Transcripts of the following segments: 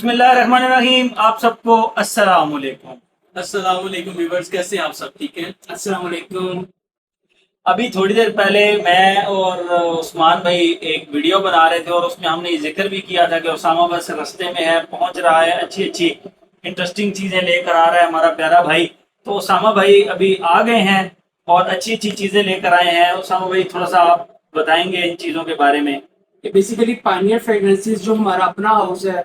बिस्मिल्लाहिर्रहमानिर्रहीम। आप सबको अस्सलाम वालेकुम। अस्सलाम वालेकुम व्यूअर्स, कैसे हैं आप सब? ठीक हैं। अस्सलाम वालेकुम। अभी थोड़ी देर पहले मैं और उस्मान भाई एक वीडियो बना रहे थे और उसमें हमने ये जिक्र भी किया था कि उसामा बस रास्ते में है, पहुंच रहा है, अच्छी अच्छी इंटरेस्टिंग चीज़ें लेकर आ रहा है हमारा प्यारा भाई। तो उसामा भाई अभी आ गए हैं और अच्छी अच्छी चीज़ें लेकर आए हैं। उसामा भाई थोड़ा सा आप बताएंगे इन चीज़ों के बारे में। ये बेसिकली पानियर फ्रेग्रेंसेस जो हमारा अपना हाउस है,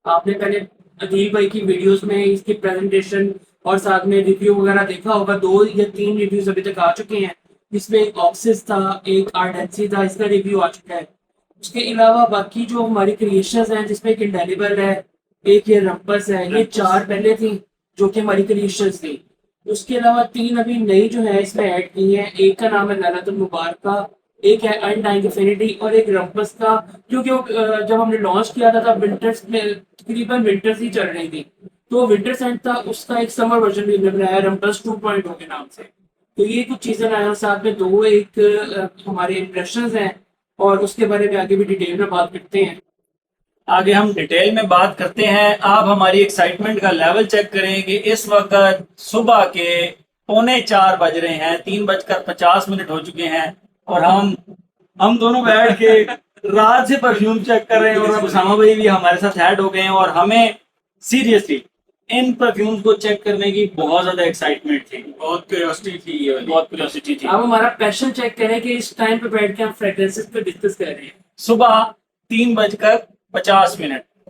आपने पहले अदील भाई की वीडियोस में इसकी प्रेजेंटेशन और साथ में रिव्यू वगैरह देखा होगा। 2 या 3 रिव्यूज अभी तक आ चुके हैं। इसमें एक ऑक्सिस था, एक आर्डेंसी था, इसका रिव्यू आ चुका है। उसके अलावा बाकी जो हमारी क्रिएशंस हैं जिसमें एक इंडेलिबल है, एक ये रंपस है, ये 4 पहले थी जो कि हमारी क्रिएशंस थी। उसके अलावा 3 अभी नई जो है इसमें ऐड की है। एक का नाम है लैलतुल मुबारका, एक है अनडाइंग इंफिनिटी और एक रंपस का, क्योंकि जब हमने लॉन्च किया था तब विंटर्स में तकरीबन विंटर्स ही चल रही थी, तो विंटर सेंट था, उसका एक समर वर्जन भी हमने बनाया रंपस 2.0 के नाम से। तो ये कुछ चीजें आया, साथ में दो एक हमारे इम्प्रेशंस हैं और उसके बारे में आगे भी डिटेल में बात करते हैं। आगे हम डिटेल में बात करते हैं। आप हमारी एक्साइटमेंट का लेवल चेक करें कि इस वक्त सुबह के 3:45 बज रहे हैं, 3:50 हो चुके हैं और हम दोनों बैठ के रात से परफ्यूम चेक कर रहे हैं और अब उसामा भाई भी हमारे साथ ऐड हो गए हैं और हमें सीरियसली इन परफ्यूम्स को चेक करने की बहुत ज्यादा एक्साइटमेंट थी, बहुत क्यूरियोसिटी थी ये वाली। बहुत क्यूरियोसिटी थी। अब हमारा पैशन चेक करें कि इस टाइम पे बैठ के हम फ्रेग्रेंसेस पे डिस्कस कर रहे हैं। सुबह 3:50।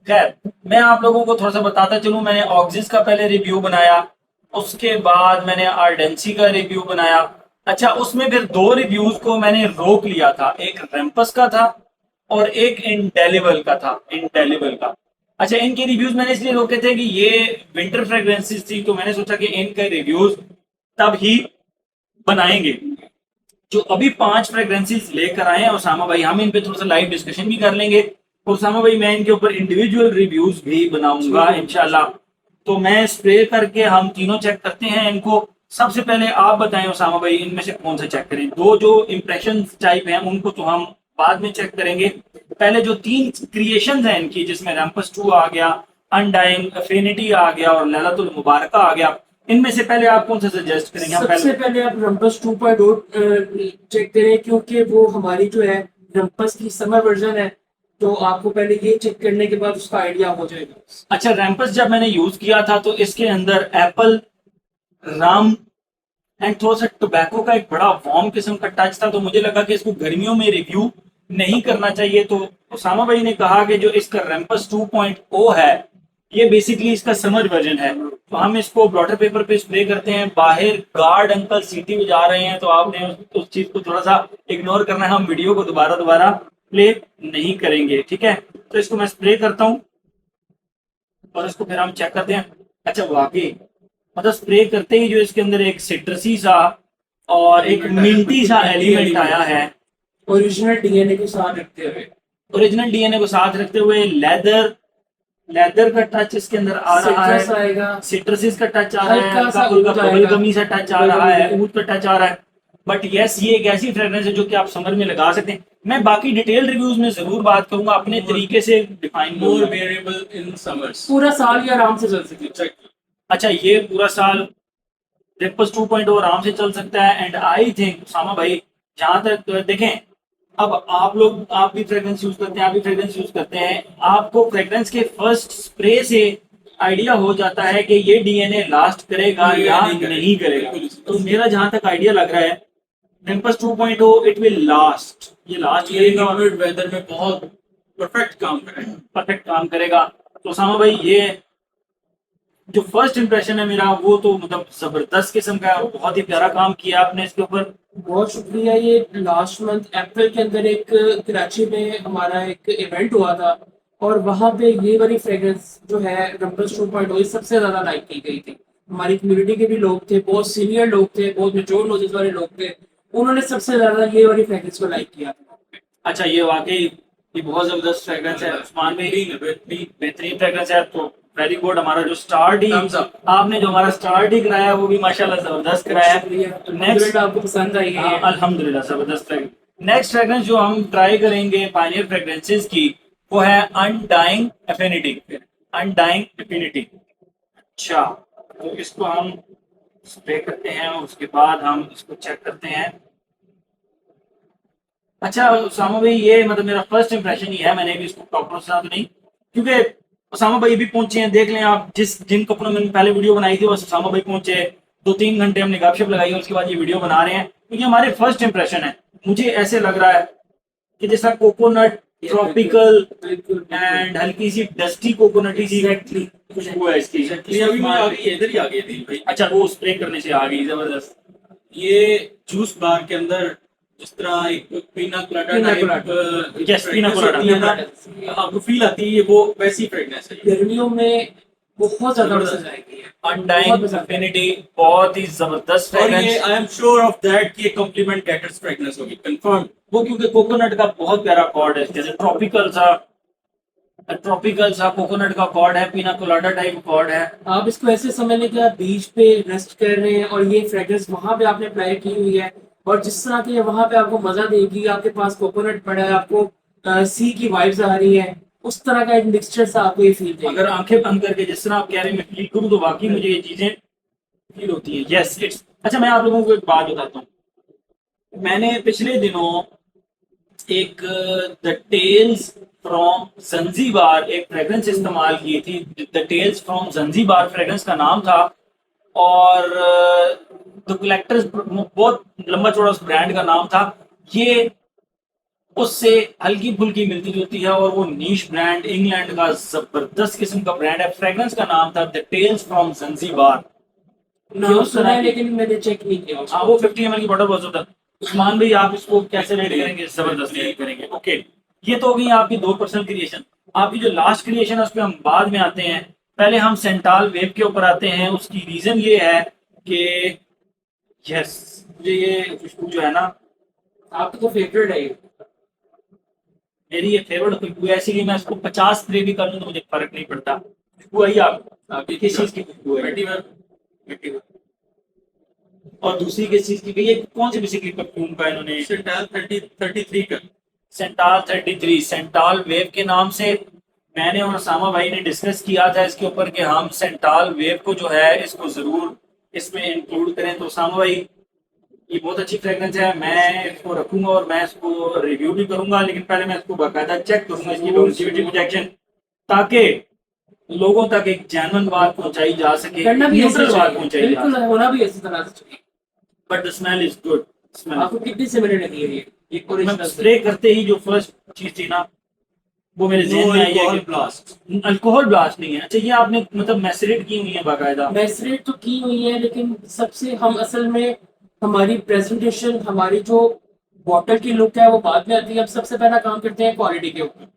खैर, मैं आप लोगों को थोड़ा सा बताता चलूं। मैंने ऑक्सिस का पहले रिव्यू बनाया, उसके बाद मैंने आर्डेंसी का रिव्यू बनाया। अच्छा, उसमें फिर 2 रिव्यूज को मैंने रोक लिया था, एक रेम्पस का था और एक इंडेलिबल का था। इंडेलिबल का अच्छा, इनके रिव्यूज मैंने इसलिए रोके थे कि ये विंटर फ्रेग्रेंसेस थी, तो मैंने सोचा कि इनके रिव्यूज तब ही बनाएंगे। जो अभी 5 फ्रेग्रेंसेस लेकर आए हैं उसामा भाई, हम इन पे थोड़ा सा लाइव डिस्कशन भी कर लेंगे। उसामा भाई, मैं इनके ऊपर इंडिविजुअल रिव्यूज भी बनाऊंगा इंशाल्लाह। तो मैं स्प्रे करके हम तीनों चेक करते हैं इनको। सबसे पहले आप बताएं उसामा भाई, इनमें से कौन सा चेक करें? 2 जो इंप्रेशन टाइप हैं उनको तो हम बाद में चेक करेंगे। पहले जो 3 क्रिएशन हैं इनकी, जिसमें रैम्पस 2 आ गया, अनडाइंग अफिनिटी आ गया और लैलतुल मुबारका आ गया, इनमें से पहले आप कौन सा सजेस्ट करेंगे? हम सबसे पहले आप रंपस 2.0 चेक करें, क्योंकि वो हमारी जो है रंपस की समर वर्जन है, तो आपको पहले ये चेक करने के बाद उसका आइडिया हो जाएगा। अच्छा, रैम्पस जब मैंने यूज किया था तो इसके अंदर एप्पल, राम एंड थोड़ा सा टोबैको का एक बड़ा वार्म किस्म का टच था, तो मुझे लगा कि इसको गर्मियों में रिव्यू नहीं करना चाहिए। तो उसामा भाई ने कहा कि जो इसका रैम्पस 2.0 है, ये बेसिकली इसका समर वर्जन है। तो हम इसको ब्लॉटर पेपर पे स्प्रे करते हैं। बाहर गार्ड अंकल सीटी बजा रहे हैं, तो आपने उस चीज को थोड़ा सा इग्नोर करना है। हम वीडियो को दोबारा दोबारा प्ले नहीं करेंगे, ठीक है? तो इसको मैं स्प्रे करता हूँ और इसको फिर हम चेक करते हैं। अच्छा, वाकई मतलब स्प्रे करते ही जो इसके अंदर एक सिट्रसी सा और एक मिंटी सा एलिमेंट आया है। ओरिजिनल डीएनए को साथ रखते हुए, ओरिजिनल डीएनए को साथ रखते हुए लेदर लेदर का टच इसके अंदर आ रहा सिट्रस है, आएगा, सिट्रसिस का टच आ रहा है, हल्का सा हल्का ऊद बबल आएगा, गमी सा टच आ रहा है, ऊद का टच आ रहा है। बट यस, ये एक ऐसी फ्रेग्रेंस है जो कि आप समर में लगा सकते हैं। मैं बाकी डिटेल रिव्यूज में जरूर बात करूंगा, अपने तरीके से define more variable in summers. पूरा साल ये आराम से चल सके। अच्छा, ये पूरा साल रेपस 2.0 आराम से चल सकता है। एंड आई थिंक उसामा भाई, जहां तक देखें, अब आप भी फ्रेग्रेंस यूज करते हैं, आप भी फ्रेग्रेंस यूज करते हैं, आपको फ्रेग्रेंस के फर्स्ट स्प्रे से आइडिया हो जाता है कि ये डीएनए लास्ट करेगा या नहीं करेगा। तो मेरा जहां तक आइडिया लग रहा है, रेपस 2.0 इट विल लास्ट, ये लास्ट ये करेगा, ह्यूमिड वेदर में बहुत परफेक्ट काम करेगा। परफेक्ट काम करेगा। तो उसामा भाई, ये जो फर्स्ट इंप्रेशन है मेरा, वो तो मतलब जबरदस्त किस्म का है। बहुत ही प्यारा काम किया आपने इसके ऊपर। बहुत शुक्रिया। ये लास्ट मंथ अप्रैल के अंदर एक कराची में हमारा एक इवेंट हुआ था और वहाँ पे ये वाली फ्रेग्रेंस जो है रंपस 2.0 ये सबसे ज़्यादा लाइक की गई थी। हमारी कम्युनिटी के भी लोग थे, बहुत सीनियर लोग थे, बहुत मेच्योर नॉलेज वाले लोग थे, उन्होंने सबसे ज़्यादा ये वाली फ्रेग्रेंस को लाइक किया। अच्छा, ये वाकई ये बहुत जबरदस्त फ्रेग्रेंस है उस्मान भाई, बेहतरीन फ्रेग्रेंस है। तो वेरी गुड। हमारा जो स्टार्ट ही Thumbs up. आपने जो हमारा स्टार्ट ही कराया वो भी माशाल्लाह जबरदस्त कराया है। नेक्स्ट, आपको पसंद आई है? अल्हम्दुलिल्लाह जबरदस्त फ्रेग्रेंस। नेक्स्ट फ्रेग्रेंस जो हम ट्राई करेंगे पायनियर फ्रेग्रेंसेस की, वो है अनडाइंग एफिनिटी। Undying affinity. अच्छा, तो इसको हम स्प्रे करते हैं और उसके बाद हम इसको चेक करते हैं। अच्छा उसामा भाई, ये मतलब मेरा फर्स्ट इंप्रेशन ही है, मैंने भी इसको प्रॉपर सुना तो नहीं, क्योंकि उसामा भाई भी पहुंचे हैं, देख लें आप, जिन कपड़ों में पहले वीडियो बनाई थी बस उसामा भाई पहुंचे, 2-3 घंटे हमने गपशप लगाई और उसके बाद ये वीडियो बना रहे हैं, तो ये हमारे फर्स्ट इंप्रेशन है। मुझे ऐसे लग रहा है कि जैसा कोकोनट, ट्रॉपिकल बिल्कुल एंड हल्की सी डस्टी कोकोनटी सी एग्जैक्टली खुशबू है इसकी। ये अभी आ गई है, इधर ही आ गई थी भाई। अच्छा, वो स्प्रे करने से आ गई जबरदस्त। ये जूस बार के अंदर जिस तरह एक पीना colada Pina type colada। Yes, pina colada। होती है ना, आपको फील आती है, ये वो वैसी फ्रेगनेंस है ये। गर्मियों में बहुत ज्यादा पसंद आएगी। अनडाइंग एफिनिटी, बहुत ही जबरदस्त और ये fragrance. I am sure of that कि ये कॉम्प्लीमेंट गेटर्स फ्रेगनेंस होगी, कंफर्म। वो क्योंकि कोकोनट का बहुत प्यारा कॉर्ड है, जैसे ट्रॉपिकल सा कोकोनट का कॉर्ड है, पीना कोलाडा टाइप कॉर्ड है। आप इसको ऐसे समझ लें कि आप बीच पे रेस्ट कर रहे हैं और ये फ्रेग्रेंस वहां पे आपने अप्लाई की हुई है, और जिस तरह की वहां पे आपको मजा देगी, आपके पास कोकोनट पड़ा है, आपको सी की वाइब्स आ रही है, उस तरह का एक मिक्सचर सा आपको ये फील देगा। अगर आंखें बंद करके जिस तरह आप कह रहे हैं मैं फील करूँ, तो वाकई मुझे ये चीजें फील होती है। Yes it's. अच्छा, मैं आप लोगों को एक बात बताता हूँ। मैंने पिछले दिनों एक द टेल्स फ्रॉम जंजीबार एक फ्रेग्रेंस इस्तेमाल की थी। The tales from Zanzibar fragrance का नाम था, और द कलेक्टर्स, बहुत लंबा चौड़ा उस ब्रांड का नाम था। ये उससे हल्की फुल्की मिलती जुलती है, और वो नीश ब्रांड, इंग्लैंड का जबरदस्त किस्म का ब्रांड है। फ्रेग्रेंस का नाम था द टेल्स फ्रॉम जंजीबार। नाम सुना है लेकिन मैंने चेक नहीं किया उसको। हाँ, वो 50 ml की बॉटल बहुत होता है। उस्मान भाई, आप इसको कैसे रेट करेंगे? जबरदस्त रेट करेंगे। ओके, ये तो हो गई आपकी 2% क्रिएशन। आपकी जो लास्ट क्रिएशन है उस पर हम बाद में आते हैं। पहले हम सेंटाल वेब के ऊपर आते हैं। उसकी रीजन ये है कि यस, मुझे ये खुशबू जो है ना, आपकी तो फेवरेट है ये। मेरी ये फेवरेट खुशबू है, इसीलिए मैं इसको 50 स्प्रे भी कर लूँ तो मुझे फर्क नहीं पड़ता। खुशबू आई आप किस चीज की खुशबू है? वेटिवर और दूसरी किस चीज की? ये कौन सी बेसिकली परफ्यूम का इन्होंने? सेंटाल 33 का। सेंटाल 33, सेंटाल वेव के नाम से मैंने और सामा भाई ने डिस्कस किया था इसके ऊपर कि हम सेंटाल वेव को जो है इसको जरूर इसमें इंक्लूड करें। तो सामा भाई, ये बहुत अच्छी फ्रेग्रेंस है, मैं इसको रखूंगा और मैं इसको रिव्यू भी करूंगा, लेकिन पहले मैं इसको बाकायदा चेक करूंगा, इसकी लॉन्जिविटी प्रोजेक्शन, ताकि लोगों तक एक जेन्युइन बात पहुंचाई जा सके, करना भी ऐसे न्यूट्रल बात चाहिए, पहुंचाई जा बिल्कुल सके। होना भी ऐसी तरह से चाहिए। But the smell is good. Smell आपको कितनी से मिनट लगी है ये ओरिजिनल स्प्रे करते ही जो फर्स्ट चीज थी ना, वो मेरे नो ज़हन में आई है अल्कोहल कि ब्लास्ट। अल्कोहल ब्लास्ट नहीं है। अच्छा, ये आपने मतलब मैसरेट की हुई है बाकायदा? मैसरेट तो की हुई है, लेकिन सबसे हम असल में हमारी प्रेजेंटेशन, हमारी जो बॉटल की लुक है वो बाद में आती है। हम सबसे पहला काम करते हैं क्वालिटी के ऊपर।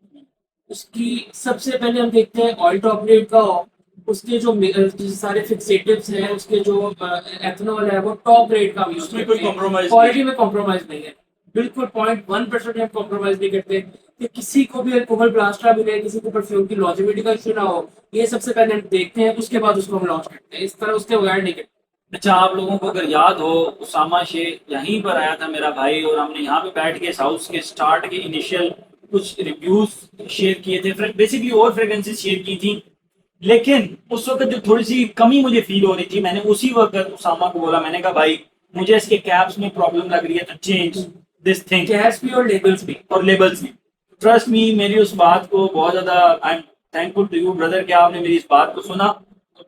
उसकी सबसे पहले हम देखते हैं ऑयल टॉप रेट का हो, उसके जो सारे फिक्सेटिव्स हैं, उसके जो एथनॉल है वो टॉप रेट का हम यूज उसमें करते कोई हैं। compromise क्वालिटी नहीं। में कॉम्प्रोमाइज नहीं है, बिल्कुल 0.1% हम कॉम्प्रोमाइज नहीं करते कि किसी को भी अल्कोहल ब्लास्ट ना मिले, किसी को परफ्यूम की लॉन्जेविटी का इशू ना हो। ये सबसे पहले हम देखते हैं, उसके बाद उसको हम लॉन्च करते हैं। इस तरह उसके बगैर नहीं करते। अच्छा, आप लोगों को अगर याद हो, उसामा शेख यहीं पर आया था मेरा भाई, और हमने यहाँ पे बैठ के इस हाउस के स्टार्ट के इनिशियल कुछ रिव्यूज शेयर किए थे, बेसिकली और फ्रेग्रेंसेस शेयर की थी। लेकिन उस वक्त जो थोड़ी सी कमी मुझे फील हो रही थी, मैंने उसी वक्त उसामा को बोला, मैंने कहा भाई मुझे इसके कैप्स में प्रॉब्लम लग रही है, तो चेंज दिस थिंग। कैप्स भी और लेबल्स भी। और लेबल्स भी। ट्रस्ट मी, मेरी उस बात को बहुत ज्यादा I am thankful to you brother कि आपने मेरी इस बात को सुना।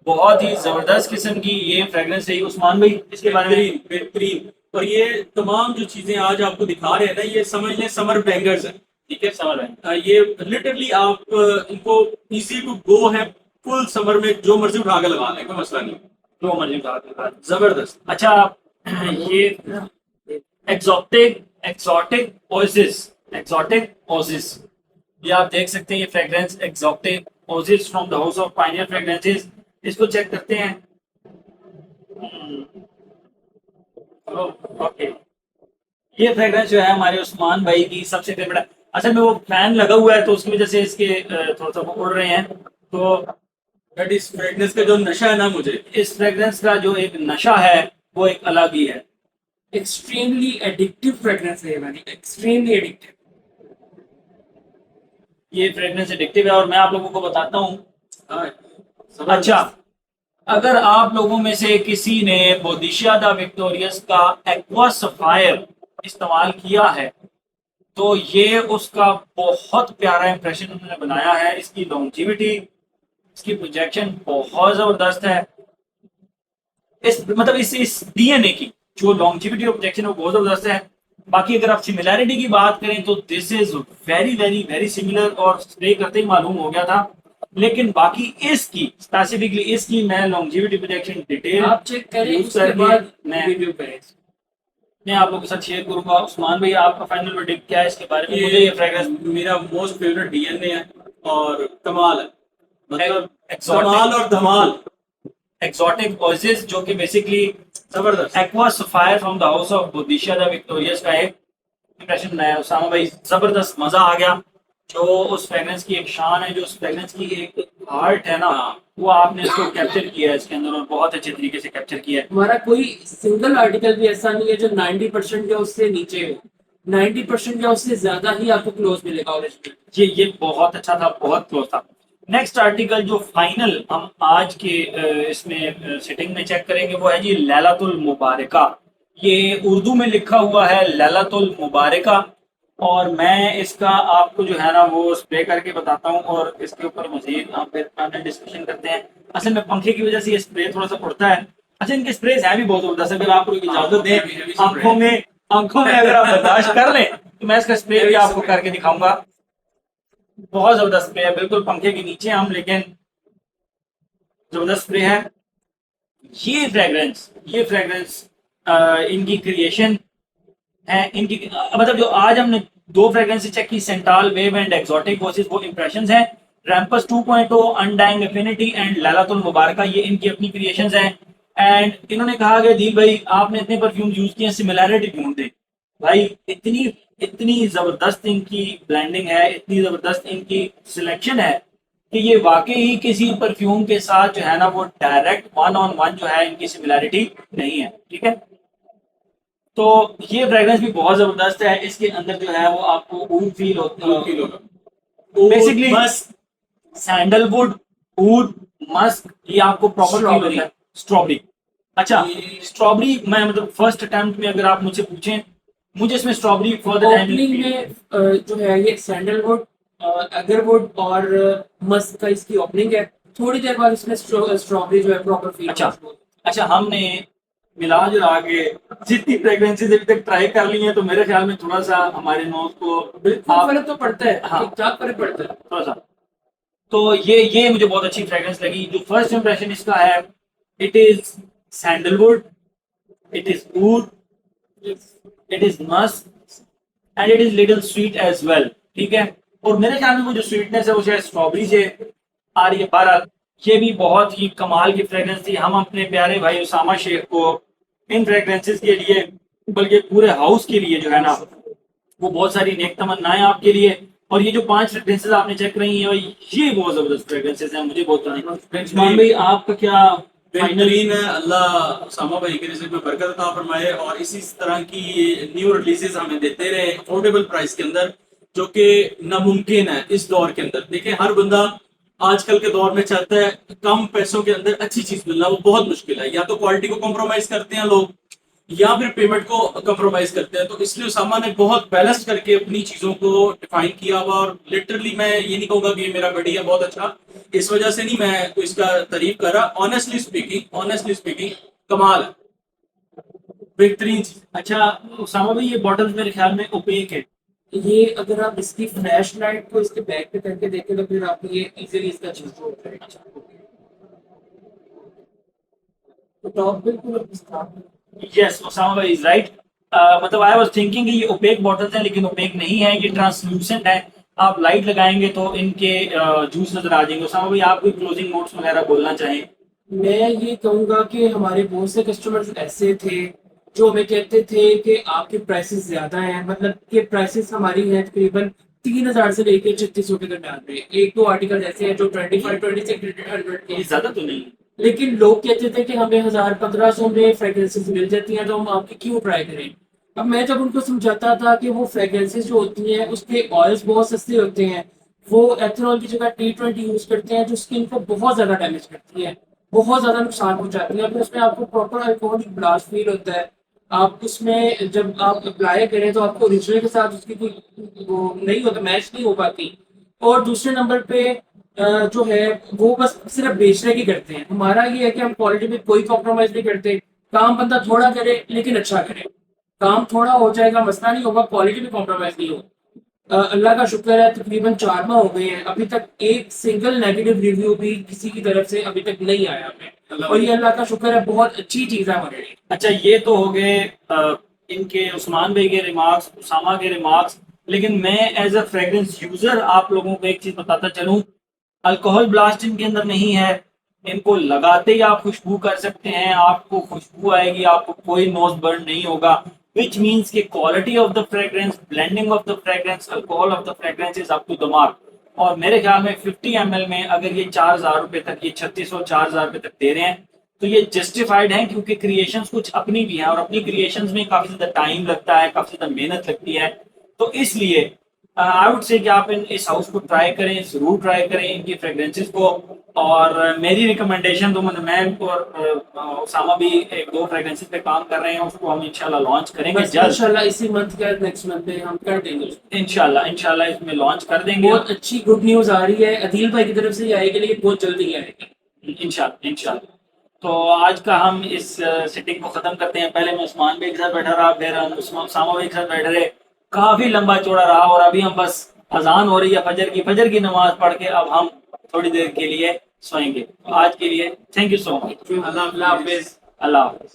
बहुत ही जबरदस्त किस्म की ये फ्रेग्रेंस है। उस्मान भाई, इसके बारे में? बेहतरीन बेहतरीन। और ये तमाम जो चीजें आज आपको दिखा रहे हैं ना, ये समझ लें समर बैंगर्स है। ठीक है, समझ रहे हैं? ये लिटरली आप इनको इजी टू गो है, फुल समर में जो मर्जी उठा के लगा लें, कोई मसला नहीं। जो मर्जी उठा। जबरदस्त। अच्छा, ये एक्सोटिक ओसिस, ये आप देख सकते हैं, ये fragrance exotic Oasis from the house of Pioneer fragrances. इसको चेक करते हैं। ओके, ये फ्रेग्रेंस जो है हमारे उस्मान भाई की सबसे फेवरेट है। असल में वो फैन लगा हुआ है तो उसकी वजह से इसके थोड़ा सा उड़ रहे हैं। तो बट इस फ्रेगनेंस का जो नशा है ना, मुझे इस फ्रेग्रेंस का जो एक नशा है वो एक अलग ही है। एक्सट्रीमली एडिक्टिव फ्रेग्रेंस है हमारी, एक्सट्रीमली एडिक्टिव। ये फ्रेग्रेंस एडिक्टिव है, और मैं आप लोगों को बताता हूँ हाँ, अच्छा, अगर आप लोगों में से किसी ने बोडिसिया द विक्टोरियस का एक्वा सफायर इस्तेमाल किया है तो ये उसका बहुत प्यारा इंप्रेशन उन्होंने बनाया है। इसकी लॉन्जिविटी, इसकी प्रोजेक्शन बहुत जबरदस्त है। इस मतलब इस डीएनए की जो लॉन्जिविटी और प्रोजेक्शन है वो बहुत जबरदस्त है। बाकी अगर आप सिमिलैरिटी की बात करें तो this is very very very similar, और स्प्रे करते ही मालूम हो गया था। लेकिन बाकी इसकी स्पेसिफिकली इसकी मैं लॉन्जिविटी प्रोजेक्शन डिटेल आप चेक करें, यूज उसके करके बाद मैं रिव्यू करें। मैं आप लोगों के साथ शेयर करूंगा। उस्मान भाई, आपका फाइनल वर्डिक्ट क्या है इसके बारे में? मुझे ये ये फ्रेग्रेंस मेरा मोस्ट फेवरेट डीएनए है और कमाल है, मतलब एक्सोटिक कमाल और धमाल, एक्सोटिक ओएसिस जो कि बेसिकली जबरदस्त। Aqua sapphire from the house of Boadicea the victorious का एक इंप्रेशन बनाया उसामा भाई। जबरदस्त मजा आ गया। जो उस फ्रेग्रेंस की एक शान है, जो उस फ्रेग्रेंस की एक हार्ट है ना, वो आपने इसको कैप्चर किया है इसके अंदर, और बहुत अच्छे तरीके से कैप्चर किया है। हमारा कोई सिंगल आर्टिकल भी ऐसा नहीं है जो 90% या उससे नीचे हो, 90% या उससे ज्यादा ही आपको क्लोज मिलेगा ओरिजिनल। ये बहुत अच्छा था, बहुत क्लोज था। नेक्स्ट आर्टिकल जो फाइनल हम आज के इसमें सिटिंग में चेक करेंगे वो है जी लैलातुल मुबारका। ये उर्दू में लिखा हुआ है लैलातुल मुबारका, और मैं इसका आपको जो है ना वो स्प्रे करके बताता हूँ, और इसके ऊपर मजीद हम फिर पैनल डिस्कशन करते हैं। असल में पंखे की वजह से ये स्प्रे थोड़ा सा उड़ता है। अच्छा, इनके स्प्रे है भी बहुत जबरदस्त। अगर आप लोग इजाजत दें, आंखों में अगर आप बर्दाश्त कर लें तो मैं इसका स्प्रे भी आपको करके दिखाऊंगा। बहुत जबरदस्त स्प्रे है, बिल्कुल पंखे के नीचे हम, लेकिन जबरदस्त स्प्रे है। ये फ्रेग्रेंस इनकी क्रिएशन है। इनकी मतलब जो आज हमने दो फ्रेग्रेंस चेक की, सेंटाल वेव एंड एक्सोटिक वॉइसेस, वो इंप्रेशंस हैं। रैम्पस 2.0, अनडाइंग एफिनिटी एंड लैलातुल मुबारका, ये इनकी अपनी क्रिएशंस हैं। एंड इन्होंने कहा कि दी भाई आपने इतने परफ्यूम यूज किए, सिमिलैरिटी ढूंढ दे। भाई इतनी इतनी जबरदस्त इनकी ब्लेंडिंग है, इतनी जबरदस्त इनकी सिलेक्शन है कि ये वाकई ही किसी परफ्यूम के साथ जो है ना वो डायरेक्ट वन ऑन वन जो है इनकी सिमिलैरिटी नहीं है। ठीक है, तो ये फ्रेग्रेंस भी बहुत जबरदस्त है। इसके अंदर जो है वो आपको ऊद फील होता है, फील होगा बेसिकली बस। सैंडलवुड, ऊद, मस्क, ये आपको प्रॉपर फील होता है। स्ट्रॉबेरी, अच्छा स्ट्रॉबेरी मैं मतलब फर्स्ट अटेम्प्ट में अगर आप मुझसे पूछें, मुझे इसमें strawberry for the time opening में जो है ये सैंडलवुड, अगरवुड और मस्क का इसकी ओपनिंग है। थोड़ी देर बाद इसमें स्ट्रॉबेरी जो है प्रॉपर फील। अच्छा, हमने मिला जुला के जितनी फ्रेग्रेंसेस अभी तक ट्राई कर ली हैं, तो मेरे ख्याल में थोड़ा सा हमारे नोज को फर्क तो पड़ता है, हाँ, ठीक ठाक फर्क पड़ता है थोड़ा सा। तो ये मुझे बहुत अच्छी फ्रेग्रेंस लगी। जो फर्स्ट इंप्रेशन इसका है, it is sandalwood, it is wood, it is musk and it is little sweet as well. ठीक है, और मेरे ख्याल में वो जो स्वीटनेस है वो शायद स्ट्रॉबेरी से आ रही है। बहरहाल ये भी बहुत ही कमाल की फ्रेग्रेंस थी। हम अपने प्यारे भाई उसामा शेख को इन फ्रेग्रेंसेस के लिए, बल्कि पूरे हाउस के लिए जो है ना, वो बहुत सारी नेक तमन्नाएं आपके लिए। और ये जो 5 फ्रेग्रेंसेस आपने चेक रही हैं, ये बहुत जबरदस्त फ्रेग्रेंसेस हैं, मुझे बहुत पसंद है। उस्मान भाई, आपका क्या बेहतरीन है। अल्लाह उसामा भाई के रिज़्क में बरकत अता फरमाए और इसी तरह की न्यू रिलीजेस हमें देते रहे अफोर्डेबल प्राइस के अंदर, जो कि नामुमकिन है इस दौर के अंदर। देखिए, हर बंदा आजकल के दौर में चाहता है कम पैसों के अंदर अच्छी चीज मिलना, वो बहुत मुश्किल है। या तो क्वालिटी को कॉम्प्रोमाइज करते हैं लोग, या फिर पेमेंट को कॉम्प्रोमाइज करते हैं। तो इसलिए उसामा ने बहुत बैलेंस करके अपनी चीजों को डिफाइन किया हुआ। और लिटरली मैं ये नहीं कहूंगा कि ये मेरा बढ़िया बहुत अच्छा, इस वजह से नहीं मैं तो इसका तारीफ कर रहा। ऑनेस्टली स्पीकिंग कमाल है, बेहतरीन चीज। अच्छा उसामा भाई, ये बॉटल्स मेरे ख्याल में ओपेक है। ये अगर आप इसकी फ्लैश लाइट को इसके बैक पे करके देखें तो फिर आपको ये इजीली इसका चीज हो जाएगा। तो टॉप बिल्कुल यस, उसामा भाई इज राइट। मतलब आई वाज थिंकिंग कि ये ओपेक बॉटल्स हैं, लेकिन ओपेक नहीं है, ये ट्रांसलूसेंट है। आप लाइट लगाएंगे तो इनके जूस नजर आ जाएंगे। उसामा भाई, आप कोई क्लोजिंग नोट्स वगैरह बोलना चाहें? मैं ये कहूंगा कि हमारे बहुत से कस्टमर्स ऐसे थे जो हमें कहते थे कि आपके प्राइसेस ज्यादा हैं, मतलब कि प्राइसेस हमारी हैं तकरीबन 3,000 से लेकर 3600 के दरमियान में। एक दो आर्टिकल ऐसे हैं जो 25-26 के, ये ज्यादा तो नहीं? लेकिन लोग कहते थे कि हमें 1,000-1,500 में फ्रेग्रेंसेस मिल जाती हैं, तो हम आपकी क्यों ट्राई करें। अब मैं जब उनको समझाता था कि वो फ्रेग्रेंसेस जो होती हैं उसके ऑयल्स बहुत सस्ते होते हैं, वो एथेनॉल की जगह T20 यूज करते हैं, जो स्किन को बहुत ज्यादा डैमेज करती है, बहुत ज्यादा नुकसान पहुंचाती है। फिर उसमें आपको प्रॉपर अल्कोहलिक ब्लास्ट फील होता है। आप उसमें जब आप अप्लाई करें तो आपको ओरिजिनल के साथ उसकी कोई वो नहीं होता, मैच नहीं हो पाती। और दूसरे नंबर पे जो है वो बस सिर्फ बेचने की करते हैं। हमारा ये है कि हम क्वालिटी में कोई कॉम्प्रोमाइज नहीं करते। काम बंदा थोड़ा करे लेकिन अच्छा करे, काम थोड़ा हो जाएगा, मसला नहीं होगा, क्वालिटी में कॉम्प्रोमाइज नहीं होगा। अल्लाह का शुक्र है तकरीबन 4 माह हो गए हैं, अभी तक एक सिंगल नेगेटिव रिव्यू भी किसी की तरफ से अभी तक नहीं आया हमें, और ये अल्लाह का शुक्र है, बहुत अच्छी चीज है हमारे लिए। अच्छा, ये तो हो गए इनके उस्मान भाई के रिमार्क्स, उसामा के रिमार्क्स। लेकिन मैं एज अ फ्रेग्रेंस यूजर आप लोगों को एक चीज बताता चलूं, अल्कोहल ब्लास्ट इनके अंदर नहीं है। इनको लगाते ही आप खुशबू कर सकते हैं, आपको खुशबू आएगी, आपको कोई नोज बर्न नहीं होगा, विच मीन्स के quality of the fragrance, blending of the fragrance, alcohol of the fragrance is up to the mark. और मेरे ख्याल में 50 ml में अगर ये 4,000 रुपए तक, ये 3600 4,000 रुपए तक दे रहे हैं तो ये जस्टिफाइड है, क्योंकि क्रिएशंस कुछ अपनी भी हैं और अपनी क्रिएशंस में काफी ज्यादा टाइम लगता है, काफी ज्यादा मेहनत लगती है। तो इसलिए आई वुड से कि आप इस हाउस को ट्राई करें, जरूर ट्राई करें इनकी फ्रेग्रेंसेस को। और मेरी रिकमेंडेशन तो मैं और उसामा भी एक दो फ्रेग्रेंसेस पे काम कर रहे हैं, उसको हम इंशाल्लाह लॉन्च करेंगे बस जल्द। इंशाल्लाह इसी मंथ या नेक्स्ट मंथ में हम कर देंगे उसको। इंशाल्लाह इंशाल्लाह इसमें लॉन्च कर देंगे। बहुत अच्छी गुड न्यूज आ रही है, अदील भाई की तरफ से ही आएगी, लेकिन बहुत जल्दी आएगी। इंशाल्लाह इंशाल्लाह। तो आज का हम इस सिटिंग को खत्म करते हैं। पहले मैं उस्मान भाई के साथ बैठा रहा, फिर हम उसामा भाई के साथ बैठे रहे, काफी लंबा चौड़ा रहा। और अभी हम बस अजान हो रही है फजर की नमाज पढ़ के अब हम थोड़ी देर के लिए सोएंगे। आज के लिए थैंक यू सो मच। अल्लाह हाफिज़। अल्लाह हाफिज़।